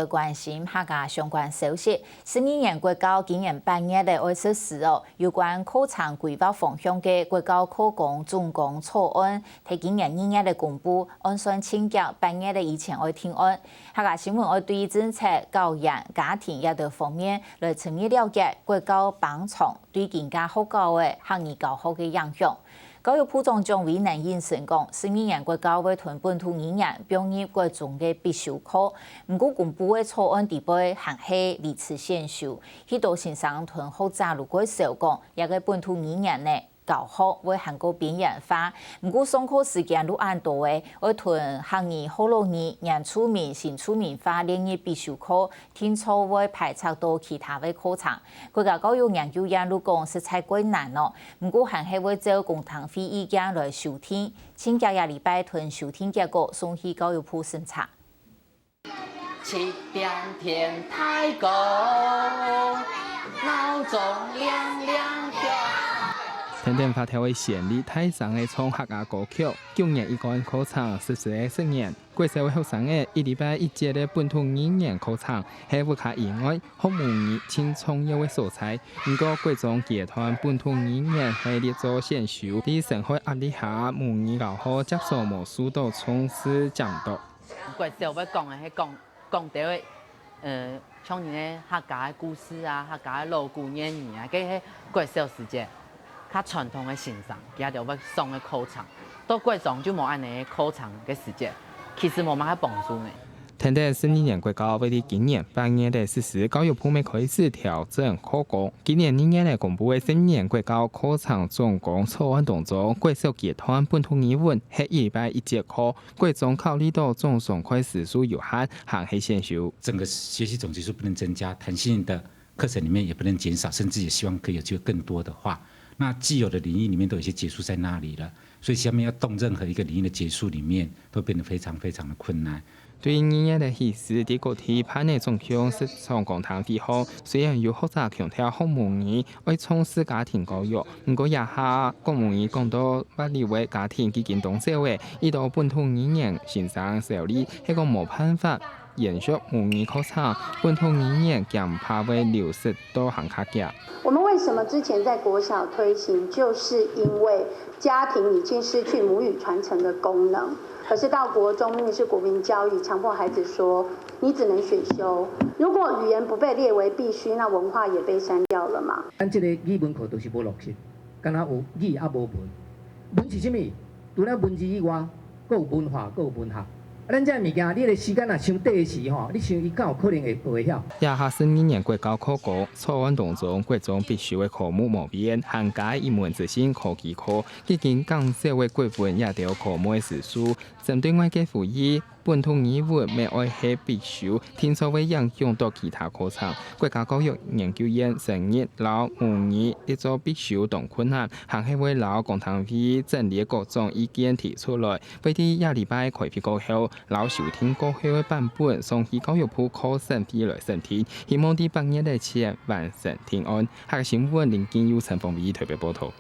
关心客家相关消息。12年国教今年8月的会实施有关课程规划方向的国教课纲总纲草案，喺今年2月的公布，按算请假8月的以前会听案。客家新闻会对政策、教育、家庭也等方面来全面了解国教帮从对更加好教的学业教学的影响。教育部长蒋伟南应声讲，12年国教会屯本土语言并入国中的必修课，不过公布的草案地位还是历次先修，许多先生屯复杂如果小讲，也个本土语言呢。教学会韩国边缘化，不过上课时间都按多诶，会屯学业好容易让出名、新出名化练业必修课，听说会排斥到其他的课程。国家教育研究院都讲实在过难咯，不过还是会照公堂会意见来收听，请假礼拜屯收听结果送去教育部审查。7点天太高，闹钟亮亮响。天天发条为县里太上的创客家歌曲，去年一个课程14年，国社会学生的1礼拜1节的本土语言课程，系不卡以外，学母语轻重要的素材。不过国中集团本土语言系列做先修，在社会压力下，母语教学接受无数到从事讲读。国社会讲的係講到的，像你客家的故事啊，客家的老古谚語啊，嗰啲國小時節。較傳統的欣賞，佢就要上嘅課程，到國中就冇按呢課程嘅時間，其實冇乜幫助呢。天地12年國教為今年8月的實施，教育部門開始調整課綱。今年2月的公布的12年國教課程總綱草案當中，國小集團本土語文係1禮拜1節課，國中考慮到總上課時數有限，還係先修。整個學習總節數不能增加，彈性的課程裡面也不能減少，甚至也希望可以有機會更多的話。那既有的領域裡面都有一些結束在那裡了，所以下面要動任何一個領域的結束裡面，都變得非常非常的困難。對語言的意思，啲個體派內總向是從講堂地方，雖然有學者強調學母語為從事家庭教育，不過也下講母語講到不利為家庭基建動社會，依度本土語言先生受理，係個冇辦法延續母語課程，本土語言更怕會流失到行客家。我们为什么之前在国小推行，就是因为家庭已经失去母语传承的功能。可是到国中，明明是国民教育，强迫孩子说你只能选修。如果语言不被列为必须，那文化也被删掉了嘛？咱这个语文课都是无落实，敢若有语也无文。文是啥物？除了文字以外，佫有文化，佫有文学。咱这物件，你个时间若想短时吼，你想伊敢有可能会学晓？也下12年國教課綱草案當中，國中必須的科目無變，涵蓋一門自新科技課，已經減少為國文也條科目的時數。針對外界輔議，本土語文未愛係必修，聽說會影響到其他課程。國家教育研究院承認老母語呢做必修同困難，還係會老公堂會整理各種意見提出來，為啲1禮拜開闢過後。老收聽過後的版本送去教育部考審批來審聽，希望喺8月的前完成聽案。客家新聞林建佑、陳鳳儀特別報道。